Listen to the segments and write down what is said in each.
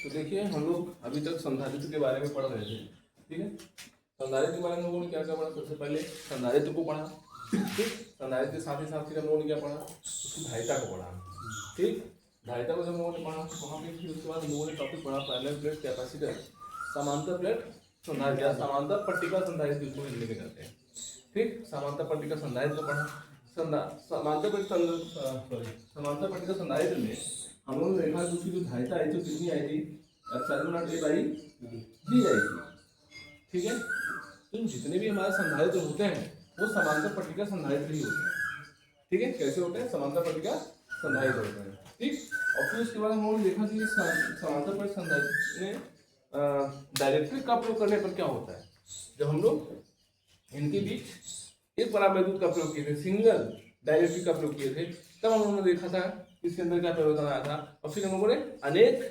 तो देखिए हम लोग अभी तक संधारित्र के बारे में पढ़ रहे थे, ठीक है। संधारित्र के बारे में हम लोगों ने क्या क्या पढ़ा? सबसे पहले संधारित्र को पढ़ा, ठीक। संधारित्र के साथ ही हम लोगों ने क्या पढ़ा? उसकी धारिता को पढ़ा, ठीक। धारिता को जब हम लोगों ने पढ़ा वहाँ पे फिर उसके बाद हम लोगों ने टॉपिक पढ़ा पैरेलल प्लेट कैपेसिटर, समांतर प्लेट संधारित्र, समांतर पट्टिका संधारित्र जिसको हिंदी में कहते हैं, ठीक। समांतर पट्टिका संधारित्र को पढ़ा। समांतर पट्टिका संधारित्र में हम लोगों ने देखा कि उसकी जो धारिता आई थी कितनी आई थी? Epsilon not a by D I थी, ठीक है। तो जितने भी हमारे संधारित्र होते हैं वो समांतर पट्टिका संधारित्र ही होते हैं, ठीक है। कैसे होते हैं? समांतर पट्टिका संधारित्र होते हैं, ठीक। और फिर उसके बाद हम लोगों ने देखा कि समांतर पट्टिका संधारित्र में डाइलेक्ट्रिक का प्रयोग करने पर क्या होता है। जब हम लोग इनके बीच एक परावैद्युत का प्रयोग किए थे, सिंगल डाइलेक्ट्रिक का प्रयोग किए थे, तब हम लोगों ने देखा था इसके अंदर क्या परिवर्तन आया था। और फिर हम लोगों ने अनेक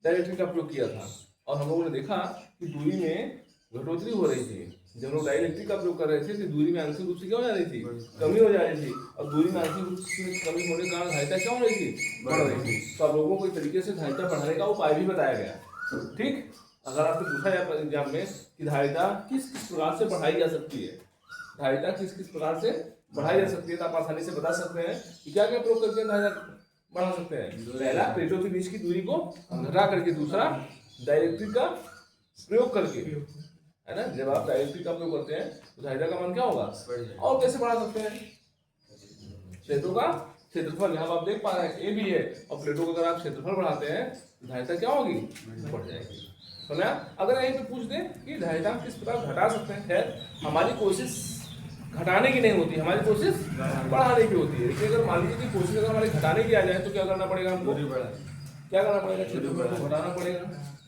डाइलेक्ट्रिक का प्रयोग किया था और हम लोगों ने देखा कि दूरी में घटोतरी हो रही थी। जब लोग डाइलेक्ट्रिक का प्रयोग कर रहे थे तो दूरी में आंशिक रूप से क्या हो जा रही थी? कमी हो जा रही थी। और दूरी में आंशिक रूप से कमी होने के कारण धारिता क्या हो रही थी? बढ़ रही थी। तो आप लोगों को एक तरीके से धारिता बढ़ाने का उपाय भी बताया गया, ठीक। अगर आपसे पूछा जाए एग्जाम में कि धारिता किस किस प्रकार से बढ़ाई जा सकती है, धारिता किस किस प्रकार से बढ़ाई जा सकती है, तो आप आसानी से बता सकते हैं कि क्या क्या प्रयोग करके धारिता बढ़ा सकते हैं। पहला, प्लेटों के बीच की दूरी को घटा करके। दूसरा, डाइलेक्ट्रिक का प्रयोग करके, है ना। जब आप डाइलेक्ट्रिक का प्रयोग करते हैं तो धारिता का मान क्या होगा? और कैसे बढ़ा सकते हैं? प्लेटों का क्षेत्रफल, यहाँ आप देख पा रहे हैं ए भी है, और प्लेटों का अगर आप क्षेत्रफल बढ़ाते हैं तो धारिता क्या होगी? बढ़ जाएगी। समझा? अगर यहीं पे पूछ दे कि धारिता किस प्रकार घटा सकते हैं, खैर हमारी कोशिश घटाने की नहीं होती, हमारी कोशिश बढ़ाने की होती है। लेकिन अगर मान लीजिए कि कोशिश अगर हमारी घटाने की आ जाए तो क्या करना पड़ेगा हमको? क्या करना पड़ेगा? क्षेत्रफल को घटाना पड़ेगा,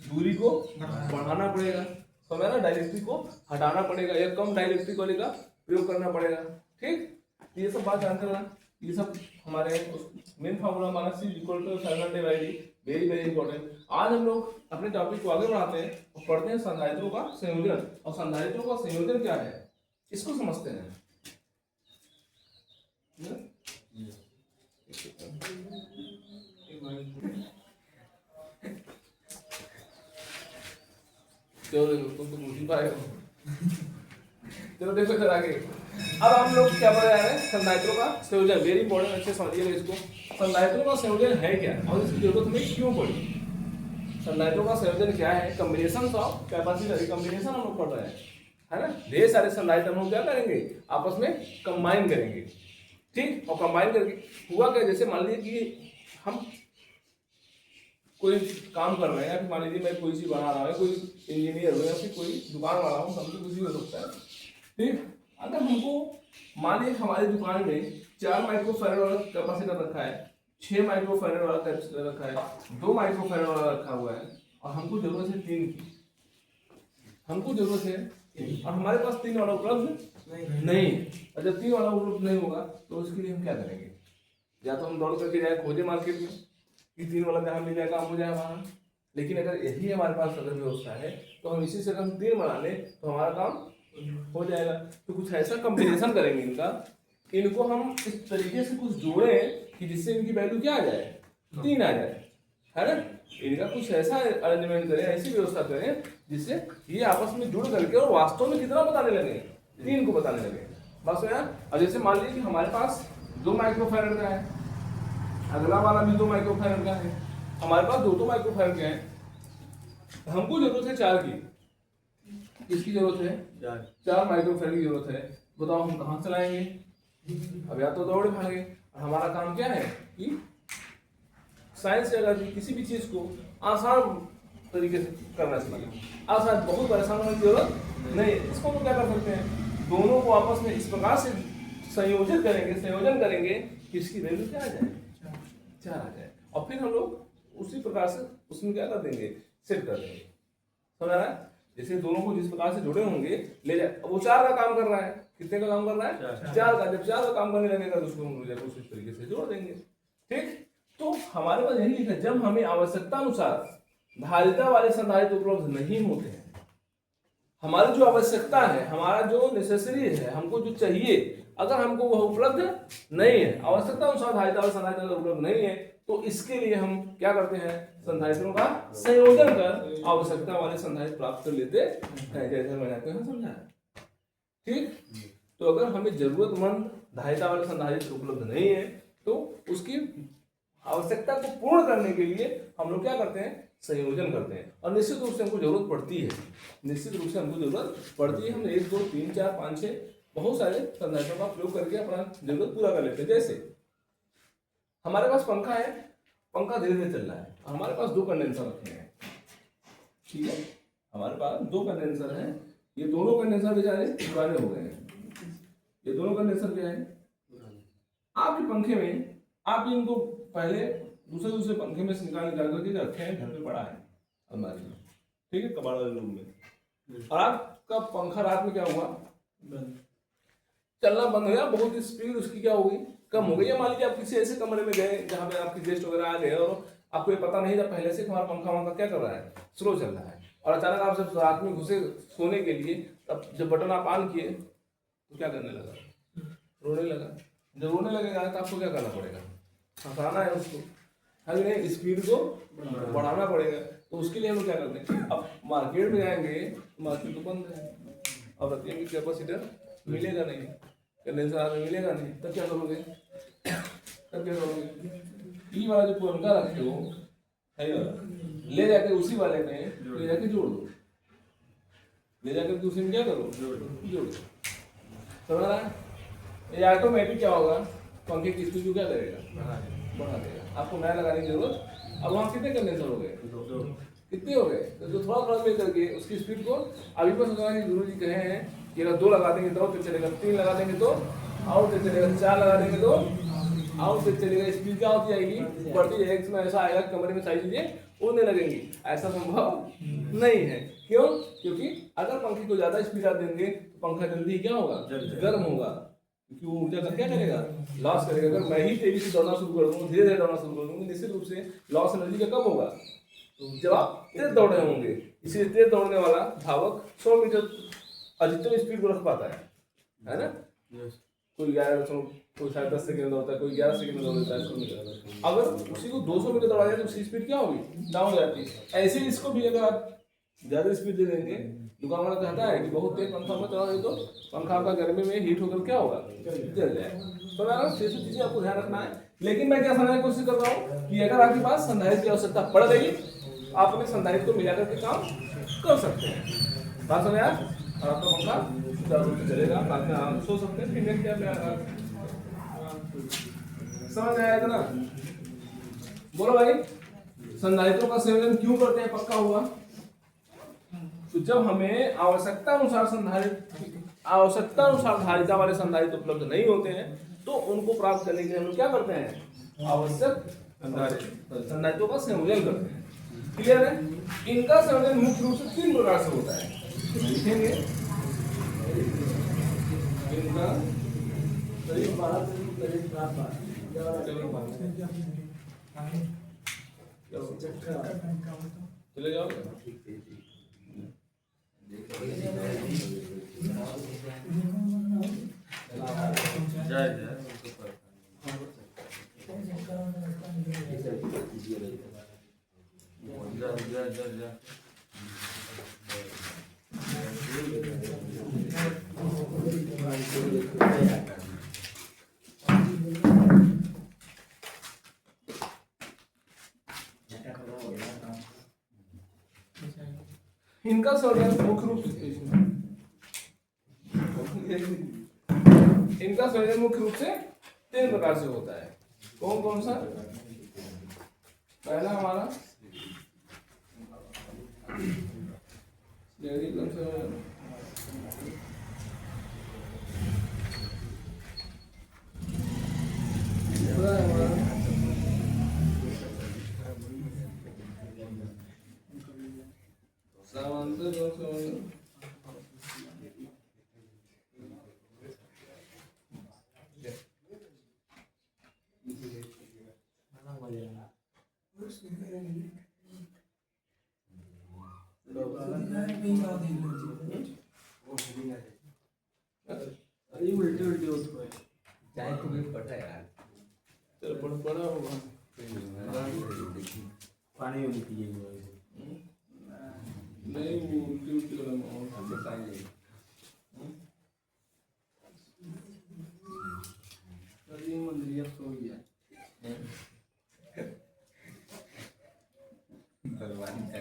दूरी को बढ़ाना पड़ेगा, समझा ना। डाइलेक्ट्रिक को हटाना पड़ेगा या कम डाइलेक्ट्रिक वाले का प्रयोग करना पड़ेगा, ठीक। ये सब बात जानते रहना। ये सब हमारे मेन फार्मूला हमारा C equal to epsilon naught by d, very very important. आज हम लोग अपने टॉपिक को आगे बढ़ाते हैं और पढ़ते हैं संधारित्रों का संयोजन। और संधारित्रों का संयोजन क्या है इसको समझते हैं। चलो तुम तो पूछ ही पाए हो। चलो देखो इधर आगे। अब हम लोग क्या पढ़ रहे हैं? संधारित्रों का संयोजन, वेरी इंपॉर्टेंट, अच्छे समझिएगा इसको। संधारित्रों का संयोजन है क्या और इसकी जरूरत हमें क्यों पड़ी? संधारित्रों का संयोजन क्या है? कॉम्बिनेशन ऑफ कैपेसिटर, कॉम्बिनेशन हम लोग पढ़ रहे हैं, है ना। ढेर सारे संधारित्र हम लोग क्या करेंगे? आपस में कंबाइन करेंगे, ठीक। और कंबाइन करके हुआ क्या? जैसे मान लीजिए कि हम कोई काम कर रहे हैं, या फिर मान लीजिए मैं कोई चीज बना रहा हूँ, कोई इंजीनियर हो या फिर कोई दुकान वाला हूँ, समझो कुछ भी हो सकता है, ठीक। अगर हमको मान लीजिए हमारी दुकान में 4 माइक्रोफैराड वाला कैपेसिटर रखा है, 6 माइक्रोफैराड वाला कैपेसिटर रखा है, 2 माइक्रोफैराड वाला रखा हुआ है, और हमको जरूरत है 3 की, हमको जरूरत है, और हमारे पास 3 वाला उपलब्ध नहीं। और जब 3 वाला उपलब्ध नहीं होगा तो उसके लिए हम क्या करेंगे? या तो हम दौड़ करके जाए खोजे मार्केट में कि 3 वाला जहाँ मिल जाएगा, काम हो जाए वहाँ। लेकिन अगर यही हमारे पास अगर व्यवस्था है तो हम इसी से अगर हम 3 बना लें तो हमारा काम हो जाएगा। तो कुछ ऐसा कॉम्बिनेशन करेंगे इनका, इनको हम इस तरीके से कुछ जोड़ें कि जिससे इनकी वैल्यू क्या आ जाए? 3 आ जाए, है ना। इनका कुछ ऐसा अरेंजमेंट करें, ऐसी व्यवस्था करें जिससे ये आपस में जुड़ करके और वास्तव में कितना बताने लगे? 3 को बताने लगे, बस यार। और जैसे मान लीजिए कि हमारे पास 2 माइक्रोफैराड का है, अगला वाला भी 2 माइक्रोफैराड का है, हमारे पास 2 माइक्रोफैराड के हैं, हमको जरूरत है 4 की। किसकी जरूरत है? 4 माइक्रोफैराड की जरूरत है। बताओ हम कहाँ चलाएंगे? अब या तो दौड़ भागे। हमारा काम क्या है कि साइंस से अगर किसी भी चीज को आसान तरीके से करना चाहिए, आसान, बहुत परेशान होने की जरूरत नहीं। इसको हम क्या कर सकते हैं? दोनों को आपस में इस प्रकार से संयोजन करेंगे कि इसकी वैल्यू क्या आ जाए? 4 आ जाए। और फिर हम लोग उसी प्रकार से उसमें क्या कर देंगे? सेट कर देंगे, समझ रहा है। जैसे दोनों को जिस प्रकार से जुड़े होंगे ले जाए, वो 4 का काम कर रहा है, कितने का काम कर रहा है? 4 का। जब 4 का काम करने लगेगा तो उसको हम उसी तरीके से जोड़ देंगे, ठीक। तो हमारे पास यही लिखा है, जब हमें आवश्यकता अनुसार धारिता वाले संधारित्र उपलब्ध नहीं होते हैं, हमारी जो आवश्यकता है, हमारा जो नेसेसरी है, हमको जो चाहिए अगर हमको वह उपलब्ध नहीं है, आवश्यकता अनुसार धारिता वाले संधारित्र अगर उपलब्ध नहीं है, तो इसके लिए हम क्या करते हैं, संधारित्रों का संयोजन कर आवश्यकता वाले संधारित्र प्राप्त कर लेते हैं, जैसे मैंने आपको यहाँ समझाया। ठीक, तो अगर हमें जरूरतमंद धारिता वाले संधारित्र उपलब्ध नहीं है, तो उसकी आवश्यकता को पूर्ण करने के लिए हम लोग क्या करते हैं, संयोजन करते हैं। और निश्चित रूप से हमको जरूरत पड़ती है, निश्चित रूप से हमको जरूरत पड़ती है। हम 1 2 3 4 5 6 बहुत सारे संधारित्रों का प्रयोग करके अपना जरूरत पूरा कर लेते हैं। जैसे हमारे पास पंखा है, पंखा धीरे धीरे चल रहा है, हमारे पास 2 कंडेंसर रखे हैं। ठीक है, हमारे पास 2 कंडेंसर हैं, ये दोनों कंडेंसर बेचारे पुराने हो गए हैं। ये दोनों कंडेंसर क्या है, आपके पंखे में आप इनको पहले दूसरे पंखे में से निकाल करके रखे हैं, घर पे पड़ा है अलमारी में, ठीक है, कबाड़ वाले रूम में। और आपका पंखा रात में क्या हुआ, चलना बंद हो गया, बहुत स्पीड उसकी क्या होगी, कम हो गई। या मान लीजिए आप किसी ऐसे कमरे में गए जहाँ पे आपके गेस्ट वगैरह आ गए और आपको ये पता नहीं था पहले से हमारा पंखा क्या कर रहा है, स्लो चल रहा है, और अचानक आप जब रात में घुसे सोने के लिए, तब जब बटन आप ऑन किए तो क्या करने लगा, रोने लगा। जब रोने लगेगा तो आपको क्या करना पड़ेगा, हंसाना है उसको, है नहीं, स्पीड को बढ़ाना पड़ेगा। तो उसके लिए हम लोग क्या करते हैं, अब मार्केट में जाएंगे, मार्केट तो बंद है, अब रखिए कैपेसिटर मिलेगा नहीं, कंडेंसर मिलेगा नहीं, तब क्या करोगे, तब क्या करोगे, ई वाला जो पुरनका रखे हो है ले जाके उसी वाले में ले जाके जोड़ दो, ले जाकर उसी में क्या करो, जोड़ दो। समझ रहा है, ये ऑटोमेटिक क्या होगा, पंखे की स्पीड को क्या करेगा, बढ़ा देगा। आपको नया लगाने की जरूरत। अब वहाँ कितने कंडेंसर हो गए, कितने हो गए, तो जो थोड़ा थोड़ा मिल करके उसकी स्पीड को अभी पर सोचा कि गुरु जी कहे हैं कि अगर 2 लगा देंगे तो और चलेगा, 3 लगा देंगे तो और चलेगा, 4 लगा देंगे तो और चलेगा, स्पीड क्या होती जाएगी, बढ़ती जाएगी। इसमें ऐसा आएगा कमरे में सारी चीजें उड़ने लगेंगी, ऐसा संभव नहीं है। क्यों, क्योंकि अगर पंखे को ज्यादा स्पीड आप देंगे तो पंखा जल्दी क्या होगा, गर्म होगा, क्योंकि वो ऊर्जा का क्या करेगा, लॉस करेगा। अगर मैं ही तेजी से दौड़ना शुरू कर दूँ, धीरे धीरे दौड़ना शुरू कर दूँ, निश्चित रूप से लॉस एनर्जी का कम होगा जब आप तेज दौड़ रहे होंगे। इसीलिए तेज दौड़ने वाला धावक 100 मीटर अधिकतम स्पीड को रख पाता है ना। कोई 11 कोई 10.5 सेकंड दौड़ता है, कोई 11 सेकंड दौड़ता है 100 मीटर। अगर उसी को 200 मीटर दौड़ा जाए तो उसकी स्पीड क्या होगी, डाउन हो जाती है। ऐसे ही इसको भी अगर आप ज्यादा स्पीड दे देंगे, दुकान वाला कहता है कि बहुत तेज पंखा में चला दे तो पंखा आपका गर्मी में हीट होकर क्या होगा, जल जाएगा। तो मैं ये सब चीजें आपको ध्यान रखना है। लेकिन मैं क्या समझने की कोशिश कर रहा हूँ कि अगर आपके पास संधारित्र की आवश्यकता पड़ गई, आप अपने संधारित्र को मिलाकर के काम कर सकते हैं। बात समझ आया, और आपका पंखा सुचारू रूप से चलेगा, बाद में आराम से सो सकते हैं। फिर क्या समझ में आया था ना। बोलो भाई, संधारित्रों का संयोजन क्यों करते हैं, पक्का हुआ। तो जब हमें आवश्यकता अनुसार धारिता वाले संधारित्र उपलब्ध नहीं होते हैं, तो उनको प्राप्त करने के लिए हम लोग क्या करते हैं, आवश्यक संधारित्रों का संयोजन करते हैं। क्लियर है। इनका संयोजन मुख्य रूप से 3 प्रकार से होता है, लिखेंगे। इनका चले जाओ, इनका संयोजन मुख्य रूप से इनका 3 प्रकार से होता है। कौन कौन सा, पहला हमारा उल्टे होते हैं। बहुत बड़ा होगा। पानी में पिए नहीं वो उल्टी उल्टी वाला माहौल पानी ये मंदिर सो गया भगवान है।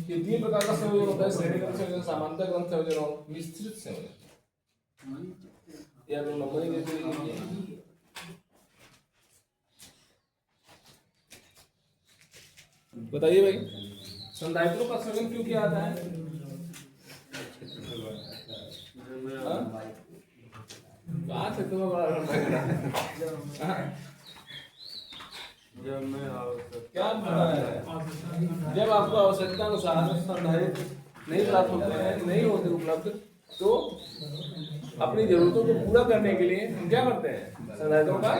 ये तीन प्रकार का संयोजन होता है, श्रेणी क्रम संयोजन, समांतर क्रम संयोजन और विस्तृत संयोजन। ये आप लोग नंबरिंग देते लीजिए। बताइए भाई, संधारित्रों का संयोजन क्यों किया जाता है? बात है तुम्हें बड़ा क्या पता है? जब आपको आवश्यकता अनुसार संधारित्र नहीं प्राप्त होते हैं, नहीं होते उपलब्ध, तो अपनी जरूरतों को पूरा करने के लिए हम क्या करते हैं? संधारित्रों का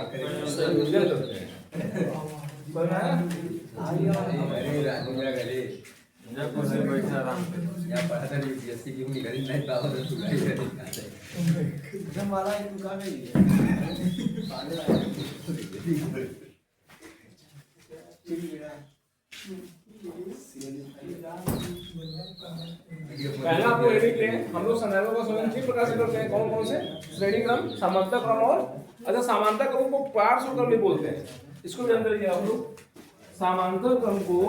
संयोजन करते हैं। समझ आया? अरे राजूरा करे जब कुर्सी बैठा आराम से या पढ़ा था यूपीएससी की उम्मीद करी नहीं पावा तो सुना ही नहीं आता जब मारा एक दुका गई है पाले आए ठीक है पहला आपको रेडी के हम लोग संधारित्रों का संयोजन किस प्रकार से करते हैं? कौन कौन से? श्रेणी क्रम, समांतर क्रम और अच्छा समांतर क्रम को पार्श्व क्रम भी बोलते हैं। इसको भी अंदर लिया आप लोग। समांतर क्रम को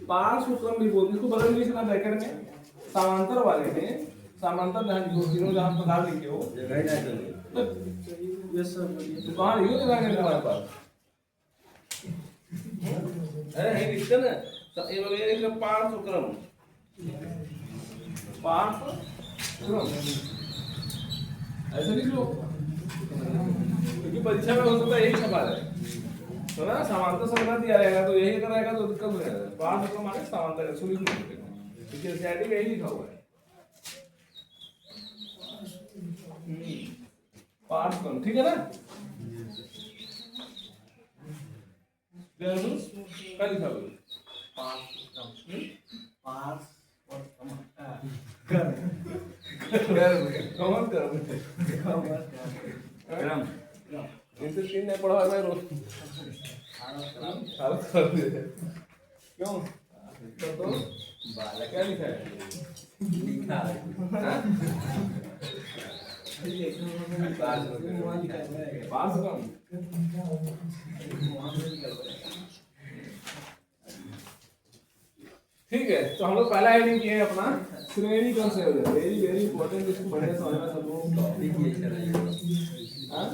पार्श्व क्रम भी बोलते हैं। इसको बदल लीजिए ना ब्रैकेट में। समांतर वाले में समांतर जहाँ तीनों जहाँ प्रकार लिखे हो जगह ना चले ये सब तो कहाँ लिखो तो ब्रैकेट हमारे पास अरे है लिखते ना तो ये वाले एक पार्श्व क्रम, पार्श्व क्रम ऐसे लिख लो क्योंकि परीक्षा में हो सकता है यही छपा है तो ना समांतर संग्रह दिया रहेगा तो यही अगर रहेगा तो दिक्कत हो जाएगा। पार्श्व क्रम माने समांतर सुनिए क्योंकि एनसीईआरटी में यही लिखा हुआ है पार्श्व क्रम, ठीक है ना? क्या लिखा हुआ है? पास और कौन कर क्रम इनसे तीन नहीं पढ़ा है रोज हालत कर दे क्यों तो बालक क्या लिखा है? लिखा पास कम ठीक है। तो हम लोग पहला हेडिंग किए हैं अपना श्रेणी क्रम संयोजन। वेरी वेरी इंपॉर्टेंट, इसको बढ़िया समझना सब लोग। टॉपिक ये चला हाँ?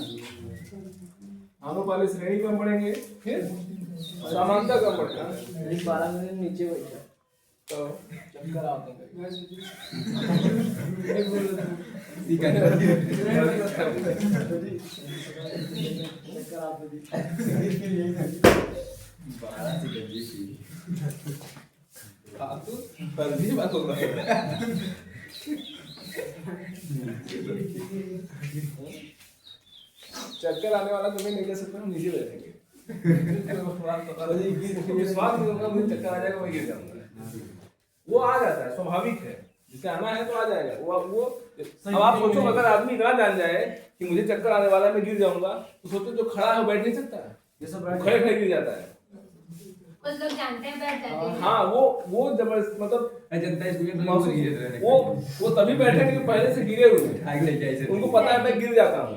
हम लोग पहले श्रेणी क्रम पढ़ेंगे फिर समांतर क्रम पढ़ेंगे। 12 मिनट नीचे बैठा तो चक्कर आते हैं चक्कर आते फर्जी बात हो रहा है। चक्कर आने वाला तुम्हें नहीं ले सकते, हम नीचे बैठेंगे। विश्वास नहीं होगा मुझे चक्कर आ जाएगा, मैं गिर जाऊंगा। वो आ जाता है, स्वाभाविक है। जिसे आना है तो आ जाएगा। वो अब आप सोचो अगर आदमी इतना जान जाए कि मुझे चक्कर आने वाला है, मैं गिर जाऊंगा, तो सोचो जो खड़ा है वो बैठ नहीं सकता है, ये सब खड़े खड़े गिर जाता है। कुछ लोग जानते हैं बैठ जाते हैं। हाँ वो जबरदस्त मतलब जनता वो तभी बैठे कि पहले से गिरे हुए हैं। उनको पता है मैं गिर जाता हूँ,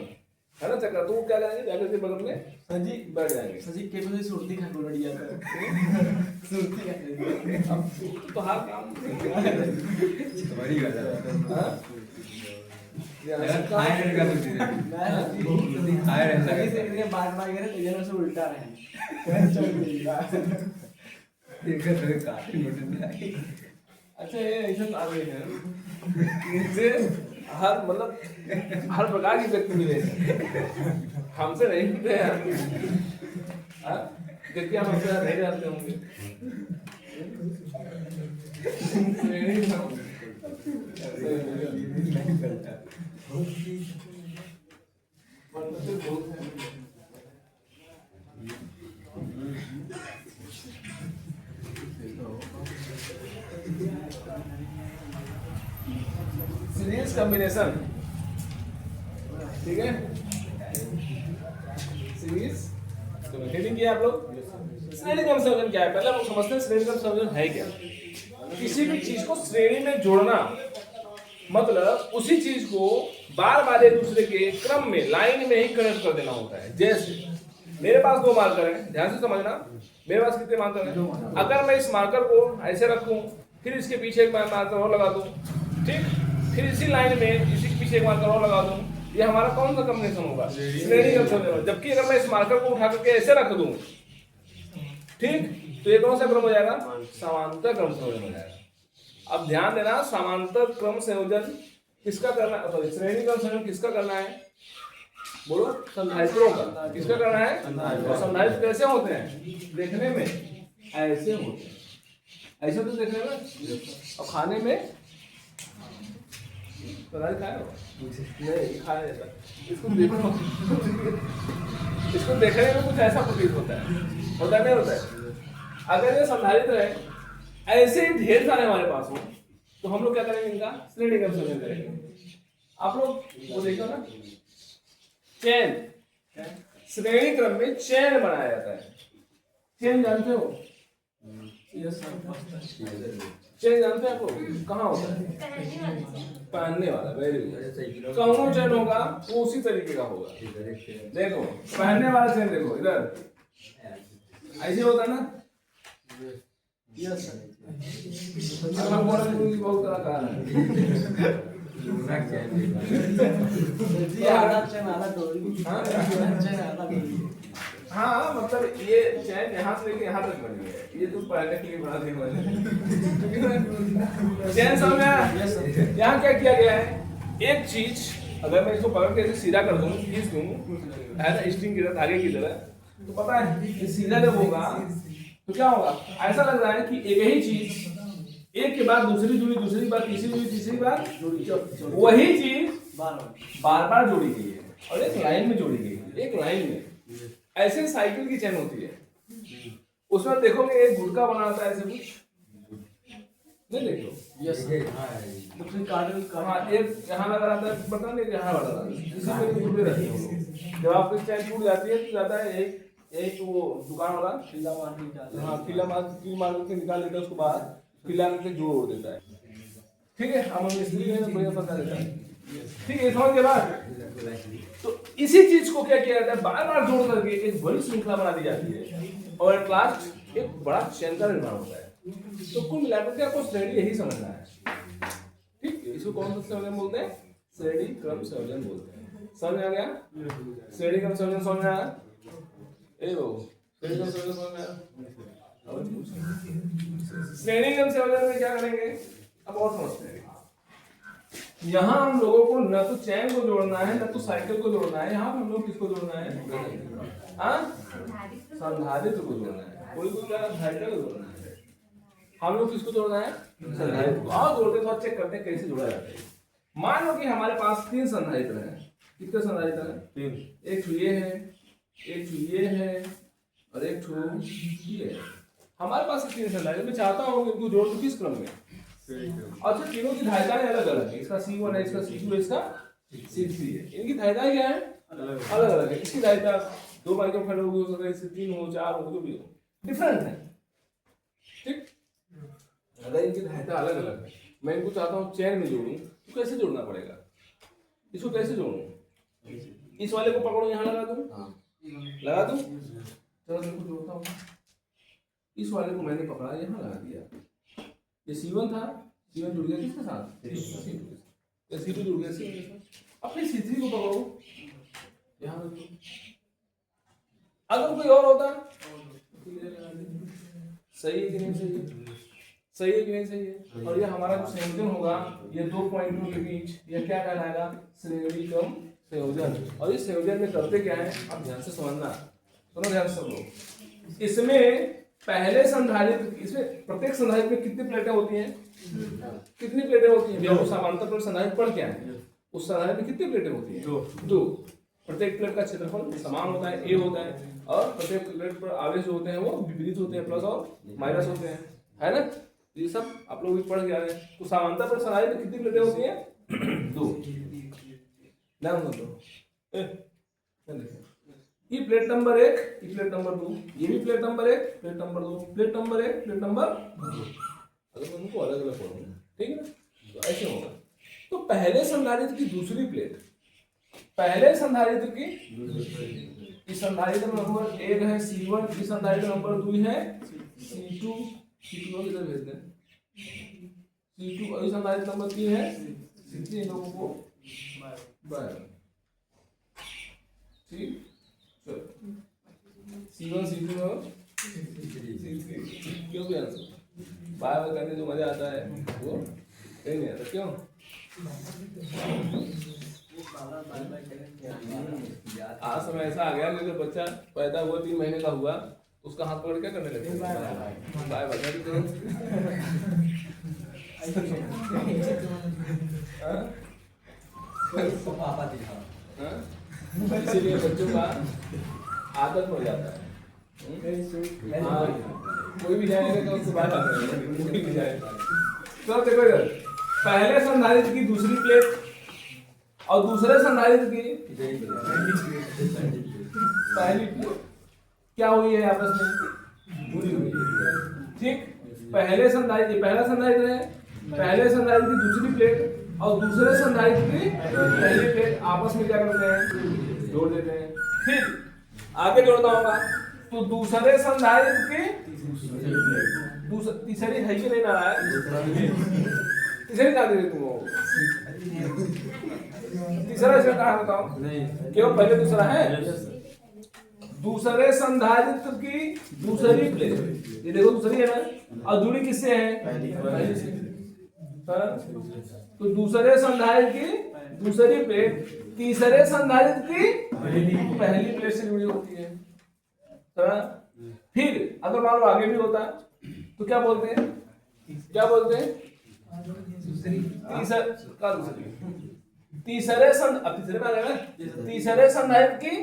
है ना चक्कर। तो वो क्या करेंगे, जाकर के बगल में सजी बैठ जाएंगे। सजी के मुझे सुरती खा को लड़ी जाता है सुरती खा अब तो हर काम बड़ी गल है हाँ? खाए रहने का तो खाए रहने सजी का से इतने बार गिरे तो ये से उल्टा रहे देखा तो काफी नोटिस नहीं आई। अच्छा ये ऐसा आ गई है इनसे हर मतलब हर प्रकार की व्यक्ति मिले हमसे नहीं मिलते हैं, देखिए हम हमसे नहीं जानते होंगे। सीरीज कॉम्बिनेशन, ठीक है, सीरीज तो हेडिंग किया आप लोग। श्रेणी क्रम संयोजन क्या है, पहले हम समझते हैं श्रेणी क्रम संयोजन है क्या। किसी भी चीज को श्रेणी में जोड़ना मतलब उसी चीज को बार बार एक दूसरे के क्रम में लाइन में ही कनेक्ट कर देना होता है। जैसे मेरे पास 2 मार्कर हैं, ध्यान से समझना, मेरे पास कितने मार्कर हैं। अगर मैं इस मार्कर को ऐसे रखूं, फिर इसके पीछे एक मार्कर और लगा दूं, ठीक, फिर इसी लाइन में इसी के पीछे एक मार्कर और लगा दूं, ये हमारा कौन सा कॉम्बिनेशन होगा, श्रेणी क्रम संयोजन। जबकि अगर मैं इस मार्कर को उठा करके ऐसे रख दूं, ठीक, तो ये कौन सा क्रम हो जाएगा, समांतर क्रम संयोजन हो जाएगा। अब ध्यान देना, समांतर क्रम संयोजन किसका करना है, सॉरी श्रेणी क्रम संयोजन किसका करना है, बोलो, संधारित्रों का। किसका करना है, और संधारित्र कैसे होते हैं, देखने में ऐसे होते हैं, ऐसे तो देखने में, और खाने में संधारित्र खाया नहीं खाया जाता, इसको देखो, इसको देखने में कुछ ऐसा प्रतीत होता है नहीं होता है। अगर ये संधारित्र है, ऐसे ही ढेर सारे हमारे पास हो, तो हम लोग क्या करेंगे, इनका श्रेणी क्रम संयोजन करेंगे। आप लोग वो देखो ना, चेन, श्रेणी क्रम में चेन बनाया जाता है। चेन जानते हो, चेन जानते हैं आप लोग, कहाँ होता है, पहनने वाला, वेरी गुड। कौन चेन होगा वो उसी तरीके का होगा। देखो पहनने वाला चेन, देखो इधर ऐसे होता है ना, यस सर, बहुत कलाकार है। हाँ मतलब ये चैन यहाँ से लेके यहाँ तक बनी है, ये तो पहले के लिए बना दी चैन समझ में आया। यहाँ क्या किया गया है, एक चीज अगर मैं इसको पकड़ के सीधा कर दूं, खींच दूं, है ना, स्ट्रिंग की तरह, धागे की तरह, तो पता है ये सीधा जब होगा तो क्या होगा, ऐसा लग रहा है कि एक ही चीज एक के बाद दूसरी जुड़ी, दूसरी बार तीसरी जुड़ी, तीसरी बार वही चीज बार बार जोड़ी गई है और एक लाइन में जोड़ी गई है, एक लाइन में। ऐसे साइकिल की चेन होती है, उसमें देखोगे एक गुड़का बना होता है, ऐसे कुछ नहीं देखो, यस हाँ, एक यहाँ लगा रहता है बटन, एक यहाँ लगा रहता है, इसी में जुड़े रहते हैं। जब आपकी चेन टूट जाती है तो जाता है एक वो दुकान वाला किला मार के निकाल, हाँ किला मार के निकाल लेता है, उसको बाहर किला के जोड़ देता है, ठीक है। हम मिस्त्री में बढ़िया पता देता है, ठीक है, समझ के बाद। तो इसी चीज को क्या किया जाता है, बार बार जोड़ करके एक बड़ी श्रृंखला बना दी जाती है और एट लास्ट एक बड़ा चेन का निर्माण होता है। तो कुल मिलाकर के आपको श्रेणी यही समझना है, ठीक। इसको कौन सा संयोजन बोलते हैं, श्रेणी क्रम संयोजन बोलते हैं। समझ में आ गया, श्रेणी क्रम संयोजन समझ में आया, श्रेणी क्रम संयोजन समझ में आया। श्रेणी क्रम संयोजन में क्या करेंगे, अब और समझते हैं। यहाँ हम लोगों को न तो चैन को जोड़ना है, न तो साइकिल को जोड़ना है, यहाँ हम लोग किसको जोड़ना है, संधारित्र को जोड़ना है। कोई को क्या संधारित्र को जोड़ना है, हम लोग किसको जोड़ना है, संधारित्र को। आओ जोड़ते तो चेक करते हैं कैसे जोड़ा जाता है। मान लो कि हमारे पास 3 संधारित्र हैं, कितने संधारित्र हैं, 3, एक ये है, एक ये है और एक ये है। हमारे पास 3 संधारित्र, मैं चाहता हूँ इनको जोड़ दूं किस क्रम में, अच्छा तीनों की धारिताएं अलग अलग है, इसका C1 है, इसका C2 है, इसका C3 है। इनकी धारिताएं क्या है, अलग अलग है। इसकी धारिता 2 माइक्रोफैराड हो सकता है, इससे 3 हो, 4 हो, जो भी हो, डिफरेंट है, ठीक। अगर इनकी धारिता अलग अलग है, मैं इनको चाहता हूँ चेन में जोड़ूं, तो कैसे जोड़ना पड़ेगा, इसको कैसे जोड़ूं, इस वाले को पकड़ो, यहाँ लगा दूं, लगा दूं, चलो इनको जोड़ता हूँ। इस वाले को मैंने पकड़ा, यहाँ लगा दिया, ये C1 था, C1 जुड़ गया किसके साथ, C2 जुड़ गया C1 के साथ। अब फिर C3 को पकड़ो, यहाँ रखो। अगर कोई और होता सही है कि नहीं सही है, सही है कि नहीं सही है? और ये हमारा जो संयोजन होगा ये दो पॉइंटों के बीच ये क्या कहलाएगा? श्रेणी क्रम संयोजन। और इस संयोजन में करते क्या है आप ध्यान से समझना, सुनो ध्यान से सब लोग। इसमें पहले संधारित्र, इसमें प्रत्येक संधारित्र में कितनी प्लेटें होती हैं? कितनी प्लेटें होती हैं? जब समांतर प्लेट संधारित्र पढ़ क्या है, उस संधारित्र में कितनी प्लेटें होती हैं? दो। प्रत्येक प्लेट का क्षेत्रफल समान होता है, ए होता है, और प्रत्येक प्लेट पर आवेश जो होते हैं वो विपरीत होते हैं, प्लस और माइनस होते हैं, है ना? ये सब आप लोग भी पढ़ के आ रहे हैं। तो समांतर प्लेट संधारित्र में कितनी प्लेटें होती हैं? दो। ध्यान दो, ये प्लेट नंबर 1, ये प्लेट नंबर 2, ये भी plate number 1, plate number 2, plate number 1, plate number 2। अगर मैं उनको अलग अलग पढ़ूंगा, ठीक है ना, तो ऐसे होगा। तो पहले संधारित्र की दूसरी प्लेट, पहले संधारित्र की इस संधारित्र नंबर 1 है C1, इस संधारित्र नंबर 2 है C2, C2 को इधर भेज दें, C2, और इस संधारित्र नंबर 3 है C3, इन लोगों को बाय, ठीक, C1 C2 और C3, क्यों भी आंसर बाय बाय करने जो मजा आता है वो कहीं नहीं आता, क्यों? आज समय ऐसा आ गया कि जो बच्चा पैदा हुआ 3 महीने का हुआ उसका हाथ पकड़ क्या करने लगता है? बाय बाय इसीलिए बच्चों का आदत पड़ जाता है। कोई भी जाएगा तो उसको बात कोई भी जाएगा। तो देखो इधर, पहले संधारित्र की दूसरी प्लेट और दूसरे संधारित्र की पहली प्लेट क्या हुई है? आपस में जुड़ी हुई है, ठीक। पहले संधारित्र, पहला संधारित्र है, पहले संधारित्र की दूसरी प्लेट और दूसरे संधारित्र की पहली प्लेट आपस में क्या करते हैं? जोड़ देते हैं। फिर आगे जोड़ना होगा तो दूसरे संधारित्र की तीसरी है कि नहीं ना है? तीसरी कहाँ दे तुम? तीसरा इसमें कहाँ बताओ? क्यों पहले दूसरा है? दूसरे संधारित्र की दूसरी प्लेट, ये देखो दूसरी है ना, और जुड़ी किससे है? पहली से। तो दूसरे संधारित्र की दूसरी प्लेट तीसरे संधारित्र की पहली प्लेट से जुड़ी होती है। फिर अगर मान लो आगे भी होता तो क्या बोलते हैं? क्या बोलते हैं? तीसरे में आ जाएगा, तीसरे संधारित्र की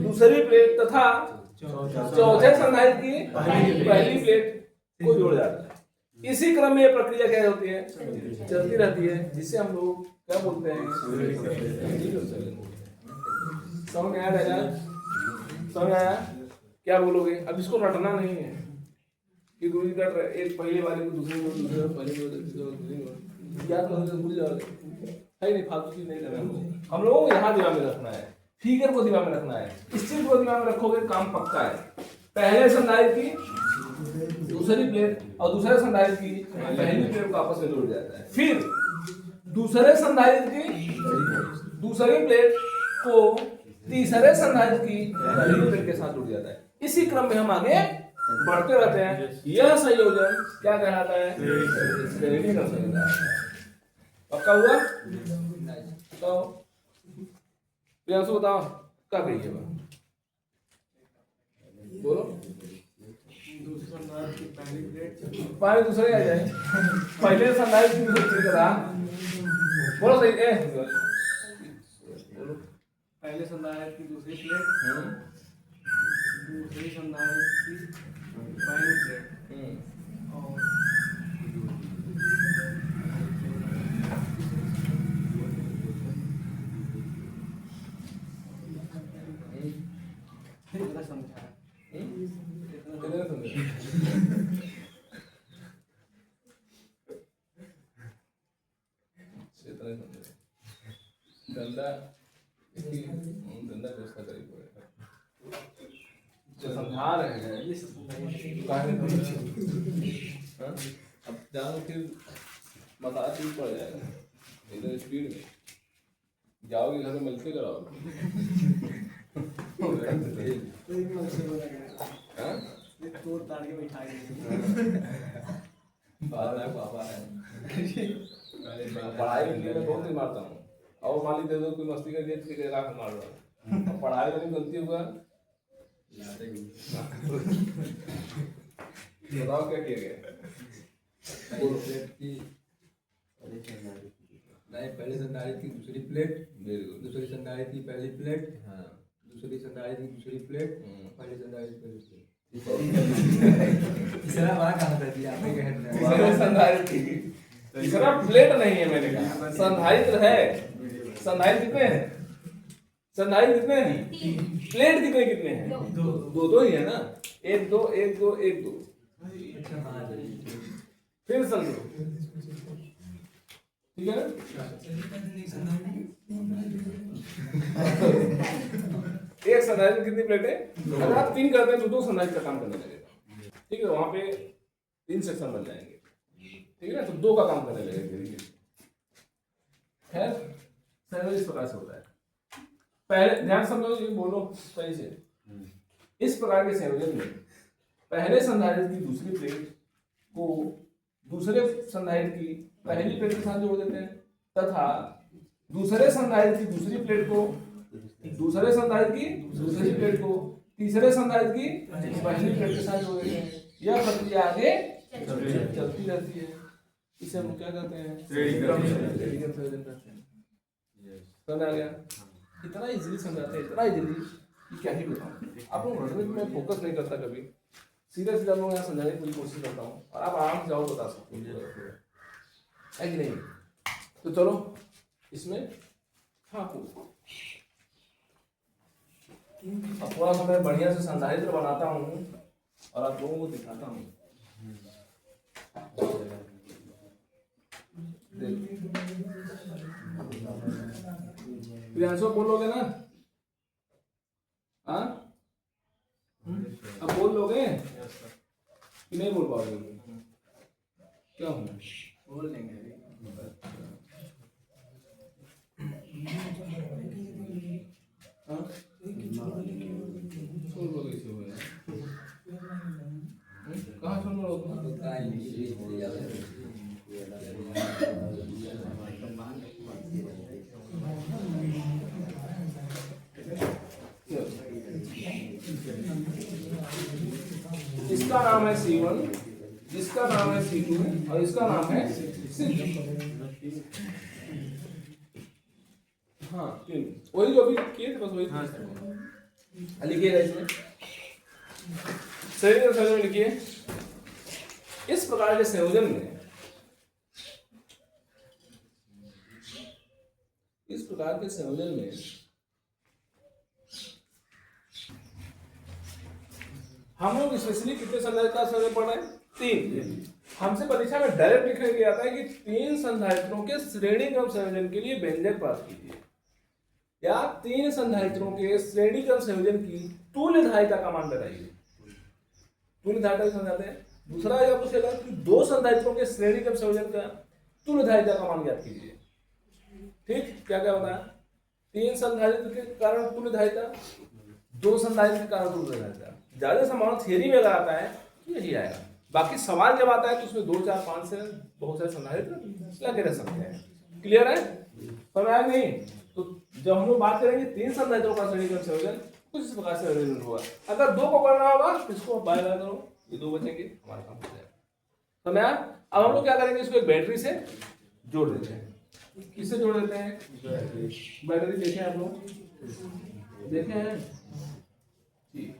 दूसरी प्लेट तथा चौथे संधारित्र की पहली प्लेट को जोड़ जाता है। इसी क्रम में ये प्रक्रिया क्या होती है? चलती रहती है, जिससे हम लोग क्या बोलते हैं? समझ में आया? समझ आया? क्या बोलोगे? अब इसको रटना नहीं है कि गुरु जी का एक पहले वाले को दूसरे को, दूसरे को पहले को, तीसरे को दूसरे को, क्या करोगे? भूल जाओगे। है नहीं, फालतू चीज नहीं करना। हम लोगों को यहाँ दिमाग में रखना है, फिगर को दिमाग में रखना है। इस चीज को दिमाग में रखोगे काम पक्का है। पहले संधारित्र की दूसरी प्लेट और दूसरे संधारित्र की पहली प्लेट को आपस में जोड़ जाता है। फिर दूसरे संधारित्र की दूसरी प्लेट को तीसरे संधारित्र की पहली प्लेट के साथ जुड़ जाता है। इसी क्रम में हम आगे बढ़ते रहते हैं। यह संयोजन क्या कहलाता है? श्रेणी का संयोजन। पक्का हुआ? बताओ प्रियांशु, बताओ क्या कहिए? बोलो। पहले दूसरे आ जाए, पहले संधारित्र की दूसरी प्लेट। बोलो सही है। पहले संधारित्र की दूसरी प्लेट, दूसरी संधारित्र की पहली प्लेट, और कितना समझा? कितना समझा? धंधा व्यवस्था करी पड़ेगा। जो समझा रहे हैं अब जाओ, फिर मसाला चीज पड़ जाएगा। इधर स्पीड में जाओगे, घर में मिलते कराओगे। तोड़ ताड़ के बैठा पापा है। पढ़ाई के लिए मैं बहुत ही मारता हूँ, और मान लीजिए दो कोई मस्ती कर दिया तो एक लाख मार रहा हूँ। पढ़ाई में गलती हुआ, बताओ क्या किया गया? पहली प्लेट की नहीं, पहले संधारित की दूसरी प्लेट, दूसरी संधारित की पहली प्लेट, हाँ, दूसरी संधारित की दूसरी प्लेट, पहले संधारित की पहली प्लेट। तीसरा बार कहाँ कर दिया आपने? कहना संधारित की तीसरा प्लेट नहीं है, मैंने कहा संधारित है। संधारित कितने हैं? संधारित कितने हैं? प्लेट कितने कितने हैं? दो दो ही है ना, एक दो एक दो एक दो। फिर समझो, ठीक है ना? एक संधारित में कितनी प्लेटें? अगर आप 3 करते हैं तो 2 संधारित का काम करने लगेगा, ठीक है? वहां पे 3 सेक्शन बन जाएंगे, ठीक है ना? तो 2 का काम करने लगेगा धीरे धीरे। खैर संयोजन इस प्रकार से होता है। पहले ध्यान समझो, ये बोलो सही से। इस प्रकार के संयोजन में पहले संधारित की दूसरी प्लेट को दूसरे संधारित की पहली प्लेट के साथ जोड़ देते हैं, तथा दूसरे संधारित की दूसरी प्लेट को दूसरे संधारित की दूसरी प्लेट को तीसरे संधारित की पहली प्लेट के साथ जोड़ देते हैं। यह प्रक्रिया आगे चलती रहती है। इसे हम क्या कहते हैं? रेडिकल संयोजन कहते हैं। समझ आ गया? इतना इजीली समझाते हैं, इतना इजीली कि क्या ही बताऊं। आप लोग गणित में फोकस नहीं करता कभी, सीधा सीधा लोग यहाँ समझाने की पूरी कोशिश करता हूँ, और आप आराम से जाओ बता सकते है कि नहीं? तो चलो इसमें ठाकुर अब थोड़ा सा मैं बढ़िया से संधारित्र बनाता हूँ और आप लोगों को दिखाता हूँ। प्रियांशु बोलोगे ना? हाँ, अब बोल लोगे कि नहीं बोल पाओगे? क्या हो? बोल लेंगे। हाँ? सुन लो कैसे हो यार? कहाँ सुन लो? इसका नाम है C1, जिसका नाम है C2 और इसका नाम है C3। हाँ, 3 वही जो अभी किए थे, बस वही। हाँ लिखिएगा इसमें सही संयोजन लिखिए। इस प्रकार के संयोजन में हम लोग स्पेशली कितने संधारित्र का संयोजन पढ़ रहे हैं? 3। हमसे परीक्षा में डायरेक्ट लिखने के आता है कि 3 संधारित्रों के श्रेणी क्रम संयोजन के लिए व्यंजक प्राप्त कीजिए, या 3 संधारित्रों के श्रेणी क्रम संयोजन की तुल्य धारिता का मान बताइए। तुल्य धारिता समझाते हैं। दूसरा यह पूछेगा कि 2 संधारित्रों के श्रेणी क्रम संयोजन का तुल्य धारिता का मान ज्ञात कीजिए। ठीक, क्या क्या होता है? 3 संधारित्र के कारण तुल्य धारिता, 2 संधारित्र के कारण तुल्य धारिता। ज्यादा संभावना थियरी में अगर आता है यही आएगा। बाकी सवाल जब आता है तो उसमें 2 4 5 से बहुत सारे संधारित्र लगे रह सकते हैं। क्लियर है? समझ आया नहीं? तो जब हम लोग बात करेंगे 3 संधारित्रों का श्रेणी क्रम संयोजन, कुछ इस प्रकार से अरेंजमेंट होगा। अगर 2 को करना होगा इसको बाय बाय करो, ये 2 बचेंगे, हमारा काम हो जाएगा। समझ आया? अब हम लोग क्या करेंगे, इसको एक बैटरी से जोड़ देते हैं। किससे जोड़ देते हैं? बैटरी देखे आप लोग? देखे हैं? ठीक,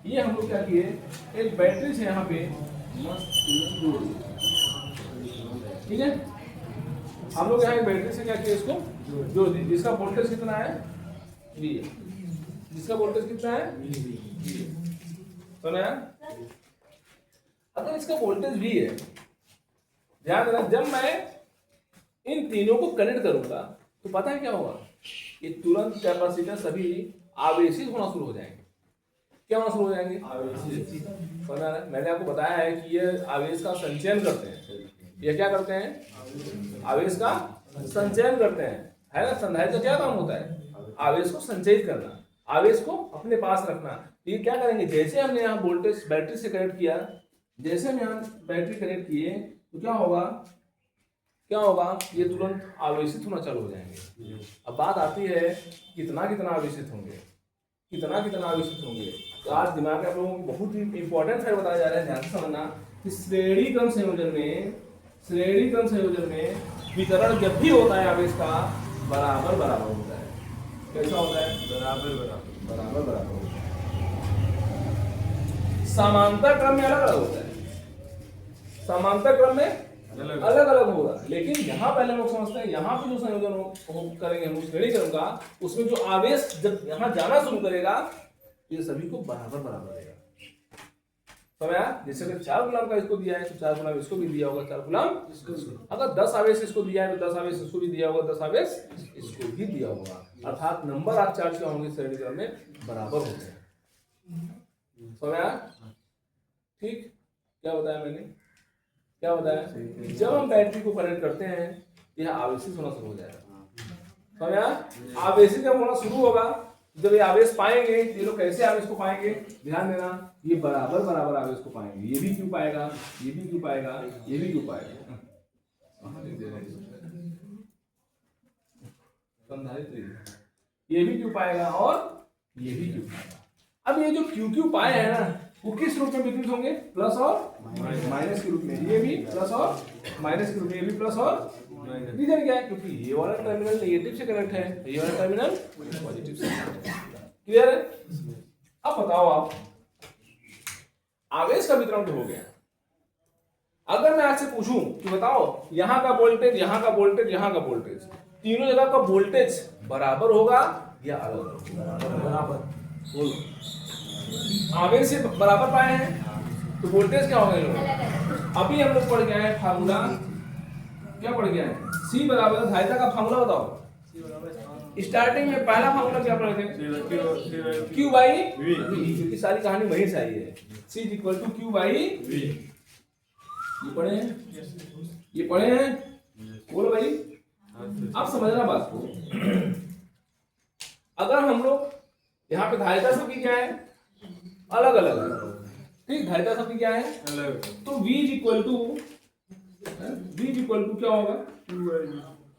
ये हम लोग क्या किए, एक बैटरी से यहाँ पे मस्त जोड़ दिया। ठीक है, हम लोग यहाँ एक बैटरी से क्या किया, इसको जोड़ दिया, जिसका वोल्टेज कितना है? V है। जिसका वोल्टेज कितना है? सुना? अगर इसका वोल्टेज V है, ध्यान देना, जब मैं इन तीनों को कनेक्ट करूंगा तो पता है क्या होगा, ये तुरंत कैपेसिटर सभी आवेशित होना शुरू हो जाएंगे। क्या होना शुरू हो जाएंगे? आवेशित। पता है, मैंने आपको बताया है कि ये आवेश का संचयन करते हैं। ये क्या करते हैं? आवेश का संचयन करते हैं, है ना? संधारित्र का क्या काम होता है? आवेश को संचयित करना। आवेश को अपने पास रखना। ये क्या करेंगे, जैसे हमने यहाँ वोल्टेज बैटरी से कनेक्ट किया, जैसे हम यहाँ बैटरी कनेक्ट किए तो क्या होगा, ये तुरंत आवेशित होना चालू हो जाएंगे। अब बात आती है कितना आवेशित होंगे, तो आज दिमाग में आप लोगों को बहुत ही इंपॉर्टेंट फैक्ट बताया जा रहा है, ध्यान से समझना कि श्रेणी क्रम संयोजन में वितरण जब भी होता है आवेश का बराबर होता है। कैसा होता है? बराबर होता है। समांतर क्रम में अलग होता है, समांतर क्रम में अलग होगा, लेकिन यहाँ पहले लोग समझते हैं यहाँ पे जो संयोजन करेंगे हम श्रेणी क्रम का, उसमें जो आवेश जब यहाँ जाना शुरू करेगा ये सभी को बराबर रहेगा। समझा? जैसे अगर 4 गुलाम का इसको दिया है तो 4 गुलाम इसको भी दिया होगा, 4 गुलाम अगर 10 आवेश इसको दिया है तो 10 आवेश इसको भी दिया होगा, 10 आवेश इसको भी दिया होगा। अर्थात नंबर आप चार्ज क्या होंगे श्रेणी क्रम में बराबर होंगे। समझा? ठीक, क्या बताया मैंने? जब हम बैटरी को कनेक्ट करते हैं यह आवेशित होना शुरू हो जाएगा। समझा? आवेशित जब होना शुरू होगा, जब ये आवेश पाएंगे, ये लोग कैसे आवेश को पाएंगे, ध्यान देना, ये बराबर आवेश को पाएंगे। ये भी क्यों पाएगा, ये भी क्यों पाएगा, ये भी क्यों पाएगा, ये भी क्यों पाएगा और ये भी क्यों पाएगा। अब ये जो क्यों पाए हैं ना, वो किस रूप में वितरित होंगे? प्लस और माइनस के रूप में। ये भी प्लस और माइनस के रूप में, ये भी प्लस और रीजन क्या है? क्योंकि ये वाला टर्मिनल नेगेटिव से कनेक्ट है, ये वाला टर्मिनल पॉजिटिव से कनेक्ट है। क्लियर है? अब बताओ आप, आवेश का वितरण तो हो गया। अगर मैं आपसे पूछूं कि बताओ यहाँ का वोल्टेज, यहाँ का वोल्टेज, यहाँ का वोल्टेज, तीनों जगह का वोल्टेज बराबर होगा या अलग होगा? बराबर। बोलो, आवेश से बराबर पाए हैं तो वोल्टेज क्या होगा? लोग अभी हम लोग पढ़ गए हैं फार्मूला, क्या पढ़ गया है? C बराबर धारिता का फार्मूला बताओ। स्टार्टिंग में पहला फार्मूला क्या पढ़े थे? Q बाई V, क्योंकि सारी कहानी वहीं से आई है। C equal to Q by V। ये पढ़े हैं? बोलो भाई, आप समझना बात को। अगर हम लोग यहाँ पे धारिता सबकी क्या है? अलग है। ठीक, धारिता सबकी क्या है? अलग। तो V इक्वल टू क्या होगा?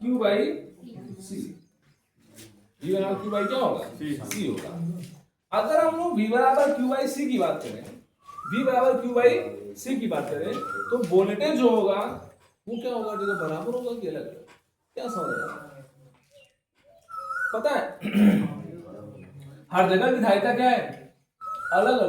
Q by C। V बराबर Q बाई क्या होगा? C होगा। अगर हम लोग V बराबर Q बाई C की बात करें, V बराबर Q बाई C की बात करें, तो वोल्टेज जो होगा वो क्या होगा? जगह बराबर होगा कि अलग? क्या समझ रहे हैं? पता है हर जगह की धारिता क्या है? अलग है।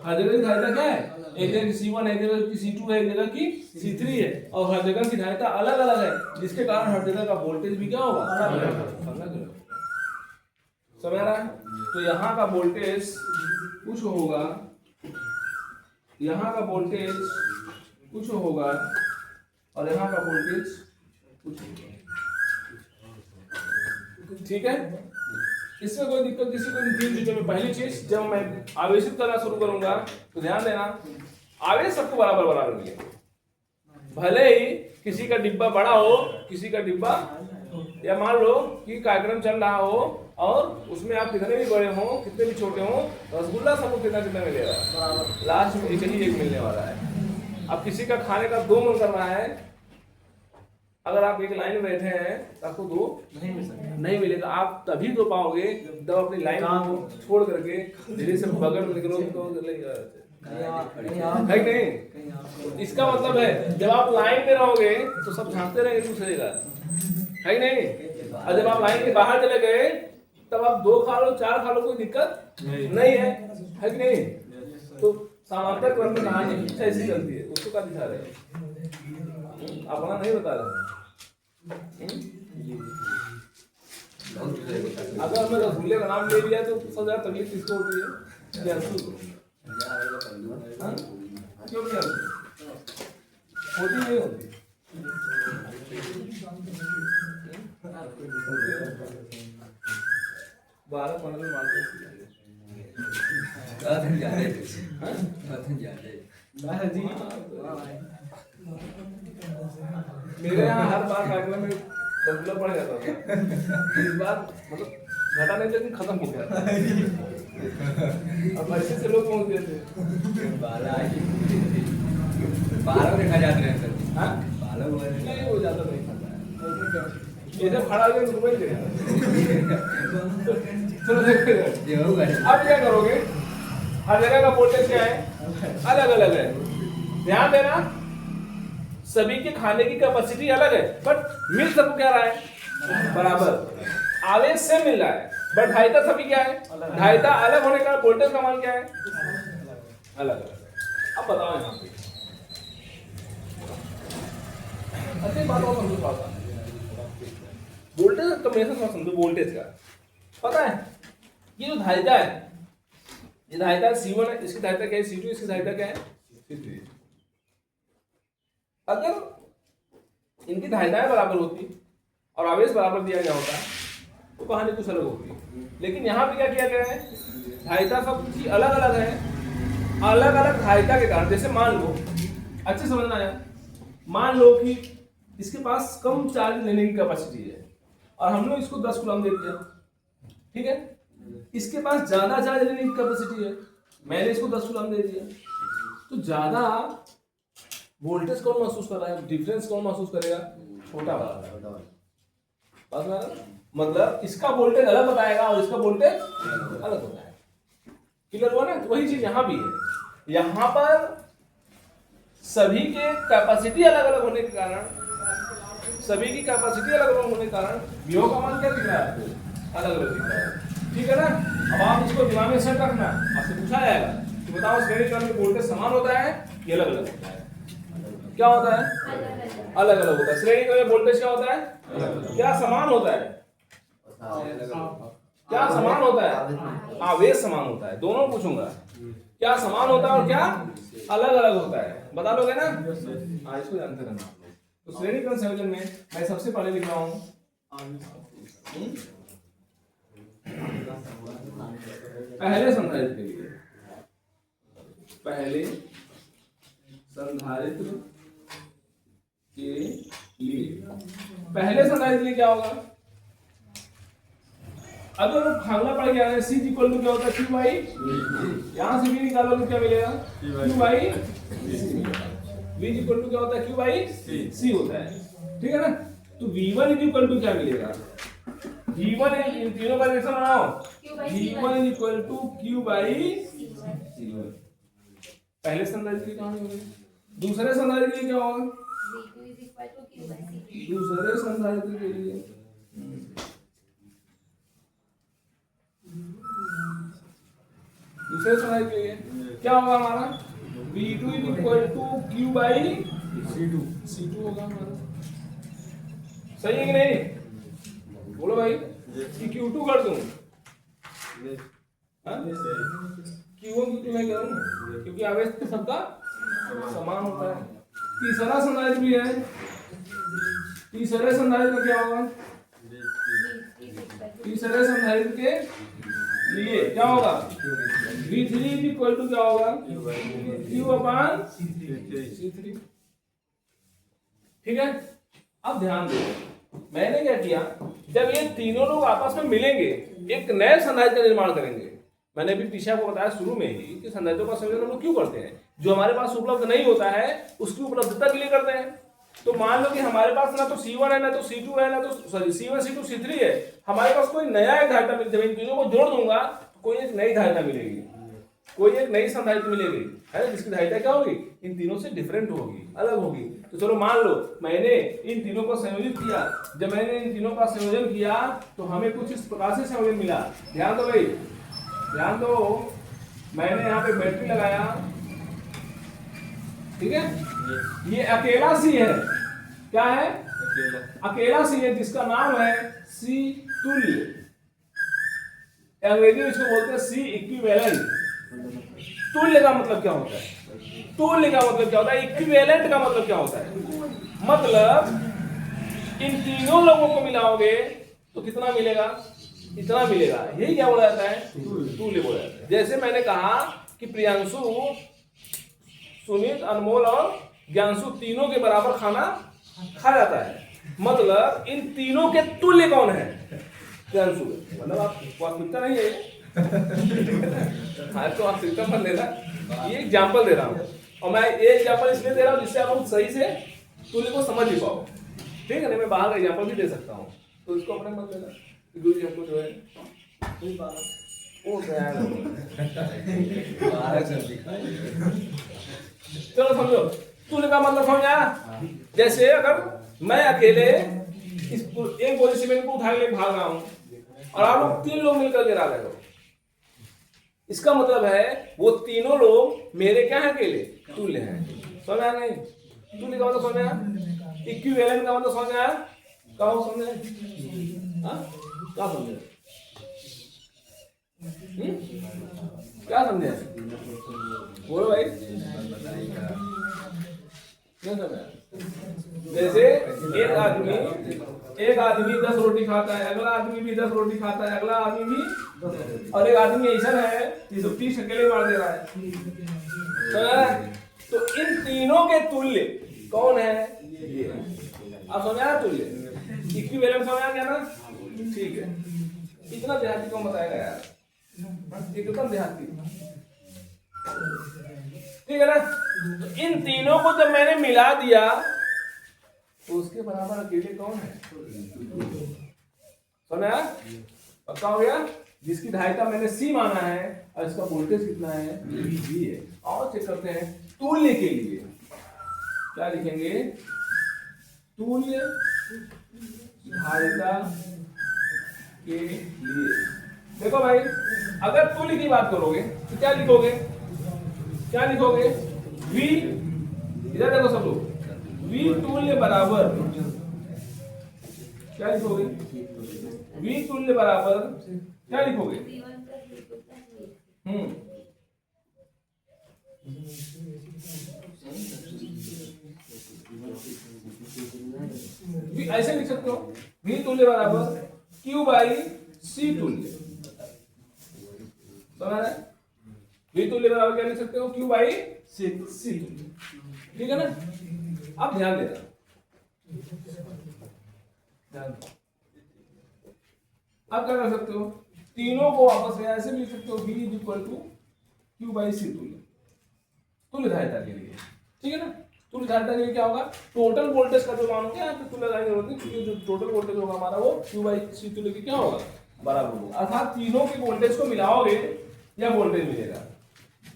हर जगह की धारिता क्या है? एक जगह की C1 है, एक जगह की C2 है, एक जगह की C3 है, और हर जगह की धारिता अलग है, जिसके कारण हर जगह का वोल्टेज भी क्या होगा? अलग। समझ रहा है? तो यहाँ का वोल्टेज कुछ होगा, यहाँ का वोल्टेज कुछ होगा, और यहाँ का वोल्टेज कुछ होगा। ठीक है? इसमें कोई दिक्कत किसी को नहीं। 3 चीजों में पहली चीज, जब मैं आवेशित करना शुरू करूंगा तो ध्यान देना, आवेश सबको बराबर मिलेगा। भले ही किसी का डिब्बा बड़ा हो, किसी का डिब्बा, या मान लो कि कार्यक्रम चल रहा हो और उसमें आप कितने भी बड़े हो, कितने भी छोटे हो, रसगुल्ला सबको कितना मिलेगा? लास्ट में एक मिलने वाला है। अब किसी का खाने का 2 मन कर रहा है, अगर आप एक लाइन में बैठे हैं तो आपको 2 नहीं मिलेगा। आप तभी 2 पाओगे जब अपनी लाइन को छोड़ करके धीरे से बगल में निकलो है नहीं? इसका मतलब है जब आप लाइन में रहोगे तो सब झांकते रहेंगे दूसरे जगह, है नहीं? और जब आप लाइन के बाहर चले गए तब आप 2 खा लो, 4 खा लो, कोई दिक्कत नहीं है कि नहीं? तो समांतर क्रम में कहानी ऐसी चलती है। उसको क्या दिखा रहे हैं? अपना नहीं बता रहे। अगर हमने रसगुल्ले का नाम ले लिया तो सबसे ज्यादा तकलीफ किसको होती है? क्यों नहीं होती? नहीं होती। 12-15 मारते मेरे यहाँ हर बार कार्यक्रम में रसगुल्ला पड़ जाता था। इस बार मतलब घटा नहीं लेकिन खत्म हो गया। अब ऐसे से लोग पहुंच गए थे। बालक देखा जाते हैं सर। हाँ बालक नहीं वो ज्यादा नहीं खाता है। ये जब खड़ा हो गया तो रुक गया। चलो देखो ये होगा। अब क्या करोगे, हर जगह का वोल्टेज क्या है, अलग अलग है। ध्यान देना सभी के खाने की कैपेसिटी अलग है बट मिल सबको क्या रहा है, बराबर। आवेश से मिल रहा है बट धारिता सभी क्या है, धारिता अलग होने का वोल्टेज का मान क्या है, अलग अलग। अब बताओ यहाँ पे अच्छी बात और समझो पाता वोल्टेज का कम्बिनेशन समझो। वोल्टेज का पता है, ये जो धारिता है, ये धारिता C1 है, इसकी धारिता क्या है C2, इसकी धारिता क्या है C3। अगर इनकी धारिताएं बराबर होती और आवेश बराबर दिया गया होता तो कहानी कुछ अलग होती। लेकिन यहाँ पे क्या किया गया है, धारिता सब अलग अलग है। अलग अलग धारिता के कारण, जैसे मान लो, अच्छे समझना है, मान लो कि इसके पास कम चार्ज लेने की कैपेसिटी है और हम लोग इसको 10 कूलम दे दिया, ठीक है। इसके पास ज्यादा चार्ज लेने की कैपेसिटी है, मैंने इसको 10 कूलम दे दिया, तो ज्यादा वोल्टेज कौन महसूस कर रहा है, डिफरेंस कौन महसूस करेगा, छोटा वाला। बात में मतलब इसका वोल्टेज अलग बताएगा और इसका वोल्टेज अलग बताएगा। क्लियर हुआ ना। तो वही चीज यहाँ भी है, यहाँ पर सभी के कैपेसिटी अलग अलग होने के कारण, सभी की कैपेसिटी अलग अलग होने के कारण विभव का मान क्या दिख रहा है आपको, अलग अलग दिख रहा है, ठीक है ना। अब आप इसको दिमाग में सेट रखना, आपसे पूछा जाएगा कि बताओ श्रेणी क्रम में वोल्टेज समान होता है कि अलग अलग होता है, क्या होता है, अलग अलग होता है। श्रेणी क्रम में वोल्टेज क्या होता है, क्या समान होता है, क्या समान होता है, आवेश समान होता है। दोनों पूछूंगा, क्या समान होता है और क्या अलग अलग होता है, बता लोगे ना। हाँ इसको जानते रहना। तो श्रेणी क्रम संयोजन में मैं सबसे पहले लिख रहा हूँ पहले संधारित्र के लिए, पहले संधारित्र के लिए, पहले संधारित्र के लिए क्या होगा, अगर लोग फार्मूला पढ़ के आ रहे हैं C इक्वल टू क्या होता है Q बाई, यहाँ से V निकालो तो क्या मिलेगा Q by V equal to क्या होता है Q बाई C होता है, ठीक है ना। तो V1 इक्वल टू क्या मिलेगा, V1 इन तीनों का रिलेशन बनाओ, V1 equal to Q by C1। पहले संधारित्र की कहानी हो गई। दूसरे संधारित्र के लिए क्या होगा, दूसरे संधारित्र के लिए दूसरे संधारित्र के लिए क्या होगा हमारा, V2 equal to Q by C2 होगा हमारा। सही है कि नहीं, बोलो भाई कि Q2 कर दूं, Q1 Q2 मैं करूं क्योंकि आवेश तो सबका समान होता है। तीसरा संधारित्र भी है, तीसरे संधारित्र क्या होगा, तीसरे संधारित्र के लिए क्या होगा, V3 इक्वल टू क्या होगा Q अपान C3, ठीक है। अब ध्यान दो, मैंने क्या किया, जब ये तीनों लोग आपस में मिलेंगे एक नए संधारित्र का निर्माण करेंगे। मैंने भी पीछे आपको बताया शुरू में ही कि संधारित्रों का संयोजन हम लोग क्यों करते हैं, जो हमारे पास उपलब्ध नहीं होता है उसकी उपलब्धता के लिए करते हैं। तो मान लो कि हमारे पास ना तो C1 है, ना तो C2 है, ना तो सॉरी C1 C2 C3 है, हमारे पास कोई नया एक धारिता मिल, जब इन तीनों को जोड़ दूंगा तो कोई एक नई धारिता मिलेगी, कोई एक नई संधारित्र मिलेगी, है जिसकी धारिता क्या होगी, इन तीनों से डिफरेंट होगी, अलग होगी। तो चलो मान लो मैंने इन तीनों को संयोजित किया, जब मैंने इन तीनों का संयोजन किया तो हमें कुछ इस प्रकार से संयोजन मिला। ध्यान दो भाई, ध्यान दो, मैंने यहाँ पे बैटरी लगाया, ठीक है, ये अकेला C है, क्या है, अकेला C है जिसका नाम है C तुल्य, अंग्रेजी में इसको बोलते हैं C इक्विवेलेंट। तुल्य का मतलब क्या होता है, तुल्य का मतलब क्या होता है, इक्विवेलेंट का मतलब क्या होता है, मतलब इन तीनों लोगों को मिलाओगे तो कितना मिलेगा, इतना मिलेगा, यही क्या बोला जाता है, तुल्य बोला जाता है। जैसे मैंने कहा कि प्रियांशु, सुमित, अनमोल और ज्ञानशु तीनों के बराबर खाना खा जाता है, मतलब इन तीनों के तुल्य कौन है, तेंसु है, मतलब आप वास्तविकता नहीं है हाँ, तो वास्तविकता मत लेना, ये एग्जाम्पल दे रहा हूँ और मैं ये एग्जाम्पल इसलिए दे रहा हूँ जिससे आप सही से तुल्य को समझ ही पाओ, ठीक है ना। मैं बाहर का एग्जाम्पल भी दे सकता हूँ, तो इसको अपने मत लेना। गुरु जी हमको जो है चलो समझो, तुल्य का मतलब समझा। जैसे अगर मैं अकेले इस एक बोरी सीमेंट को उठा के भाग रहा हूँ और आप लोग 3 लोग मिलकर गिरा रहे हो, इसका मतलब है वो तीनों लोग मेरे क्या है, अकेले तुल्य हैं। समझा नहीं? तुल्य का मतलब समझा, इक्विवेलेंट का मतलब समझा, क्या हो समझे? हाँ क्या समझे? क्या समझे? बोलो भाई, क्या समझा? जैसे एक आदमी 10 रोटी खाता है, अगला आदमी भी 10 रोटी खाता है, अगला आदमी भी, और एक आदमी ऐसा है कि 30 अकेले मार दे रहा है। तो इन तीनों के तुल्य कौन है? ये आप समझा ना, तुल्य इक्विवेलेंट समझा क्या ना? ठीक है, इतना देहाती कौन बताएगा यार, एकदम देहाती, ठीक है ना। तो इन तीनों को जब मैंने मिला दिया तो उसके बराबर अकेले कौन है? समझा? पक्का हो गया? जिसकी धारिता मैंने C माना है और इसका वोल्टेज कितना है? V है। और चेक करते हैं तुल्य के लिए क्या लिखेंगे? तुल्य धारिता के लिए देखो भाई, अगर तुल्य की बात करोगे तो क्या लिखोगे? क्या लिखोगे? V, इधर देखो सब लोग, V तुल्य बराबर क्या लिखोगे? V तुल्य बराबर क्या लिखोगे? ऐसे लिख सकते हो, V तुल्य बराबर Q बाई C तुल्य। समझ रहे? V तुल्य बराबर क्या लिख सकते हो? Q बाई C तुल्य, ठीक है ना। अब ध्यान देना, अब क्या कर सकते हो? तीनों को आपस में ऐसे लिख सकते हो, V is equal to Q by C तुल्य, तुल्य धारिता के लिए, ठीक है ना। तुल्य धारिता के लिए क्या होगा? टोटल वोल्टेज का जो मान होगा, यहाँ पे तुल्य लगाने की जरूरत नहीं, क्योंकि जो टोटल वोल्टेज होगा हमारा वो Q बाई C तुल्य की क्या होगा? बराबर होगा। अर्थात तीनों के वोल्टेज को मिलाओगे या वोल्टेज मिलेगा,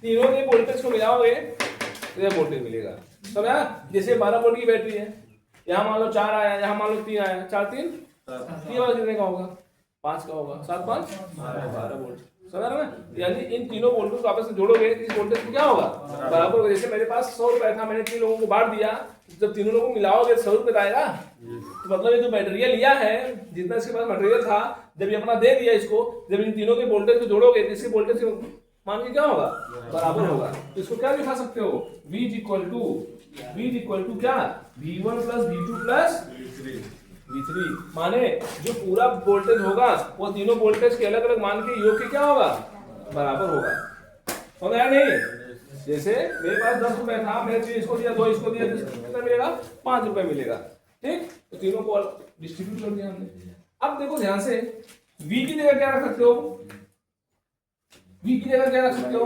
तीनों के वोल्टेज को मिलाओगे तो यह वोल्टेज मिलेगा। समझा? जैसे 12 वोल्ट की बैटरी है, यहाँ मान लो 4 आया, यहाँ मान लो 3 आया, 4 3 वाला कितने का होगा? 5 का होगा, 7 5 12 वोल्ट। समझ रहे ना? यानी इन तीनों वोल्टेज को आपस में जोड़ोगे इस वोल्टेज को क्या होगा? बराबर होगा। जैसे मेरे पास 100 रुपए था, मैंने 3 लोगों को बांट दिया, जब तीनों लोगों को मिलाओगे 100 रुपए आएगा। तो मतलब ये जो मटेरियल लिया है, जितना इसके पास मटेरियल था, जब ये अपना दे दिया इसको, जब इन तीनों के वोल्टेज को जोड़ोगे तो इसके वोल्टेज के मान के क्या होगा? बराबर होगा। तो इसको क्या लिखा सकते हो? V इज इक्वल टू क्या? V1 plus V2 plus V3, माने जो पूरा वोल्टेज होगा वो तीनों वोल्टेज के अलग अलग मान के योग के क्या होगा? बराबर होगा। समझ आया नहीं? जैसे मेरे पास 10 रुपए था, मैंने 3 इसको दिया, 2 इसको दिया, कितना मिलेगा? 5 रुपए मिलेगा, ठीक। तो तीनों को डिस्ट्रीब्यूट कर दिया हमने। अब देखो ध्यान से, V की जगह क्या रख सकते हो? V की जगह क्या रख सकते हो?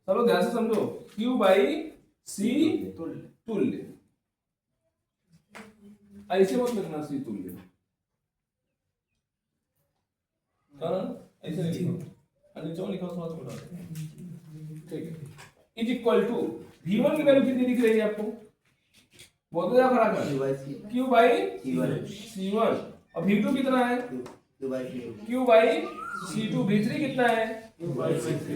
सब लोग ध्यान से समझो, Q बाई C तुल्य, ऐसे मत लिखना C तुल्य, ऐसे नहीं लिखो, नीचे लिखो थोड़ा छोटा, ठीक है। इज इक्वल टू V1 की वैल्यू कितनी दिख रही है आपको? बहुत ज्यादा फर्क है, Q बाई C1, और V2 कितना है? Q बाई C2, V3 कितना है? Q by C3।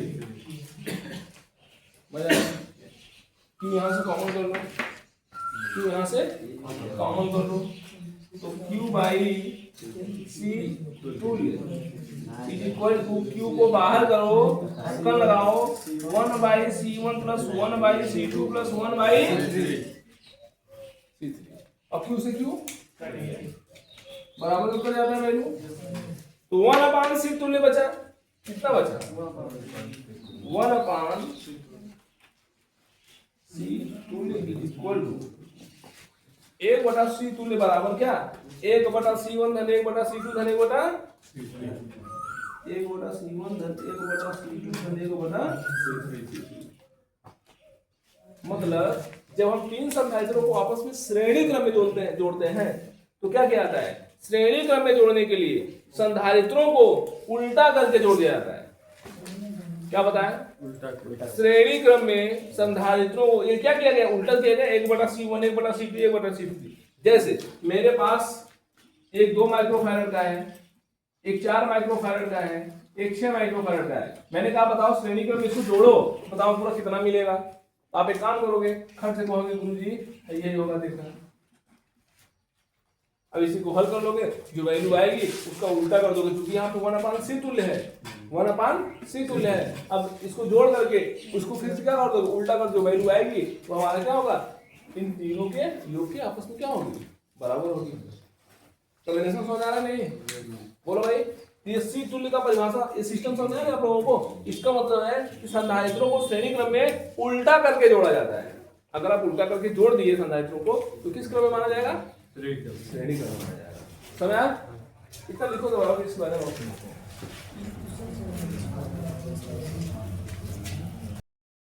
Q यहाँ से कॉमन कर लो, Q यहाँ से कॉमन कर लो, तो Q बाई C तुल्य इज इक्वल टू, Q को बाहर करो, कर लगाओ, 1 by C1 plus 1 by C2 plus 1 by C3, अब Q से Q बराबर ऊपर जाता है वैल्यू, तो 1 अपान C तुल्य बचा, कितना बचा? 1 अपान C तुल्य इज इक्वल टू 1 बटा सी तुल्य बराबर क्या 1 बटा C1 धन 1 बटा C2 धन 1 बटा 1 बटा C1 धन 1 बटा C2 धन 1 बटा मतलब जब हम तीन संधारित्रों को आपस में श्रेणी क्रम में जोड़ते हैं तो क्या किया जाता है श्रेणी क्रम में जोड़ने के लिए संधारित्रों को उल्टा करके जोड़ दिया जाता है। क्या बताया श्रेणी क्रम में संधारित्रों को ये क्या किया गया उल्टा किया गया 1 बटा C1 1 बटा C2 1 बटा C3। जैसे मेरे पास एक 2 माइक्रोफैरड का है एक 4 माइक्रोफैरड का है एक 6 माइक्रोफैरड का है। मैंने कहा बताओ श्रेणी क्रम में इसको जोड़ो बताओ पूरा कितना मिलेगा। आप एक काम करोगे खट से कहोगे गुरुजी यही होगा देखना। अब इसी को हल कर लोगे जो वैल्यू आएगी उसका उल्टा कर दोगे क्योंकि यहाँ पे 1/c तुल्य है 1/c तुल्य है। अब इसको जोड़ करके उसको फिर से क्या कर दोगे उल्टा कर जो वैल्यू आएगी वो हमारा क्या होगा इन तीनों के योग के आपस में क्या होगी बराबर होगी। कॉम्बिनेशन समझ आ रहा नहीं बोलो भाई ये सी तुल्य का परिभाषा ये सिस्टम समझ आया आप लोगों को। इसका मतलब है कि संधारित्रों को श्रेणी क्रम में उल्टा करके जोड़ा जाता है। अगर आप उल्टा करके जोड़ दिए संधारित्रों को तो किस क्रम में माना जाएगा श्रेणी क्रम में माना जाएगा। समझ आया इतना लिखो तो इस बारे में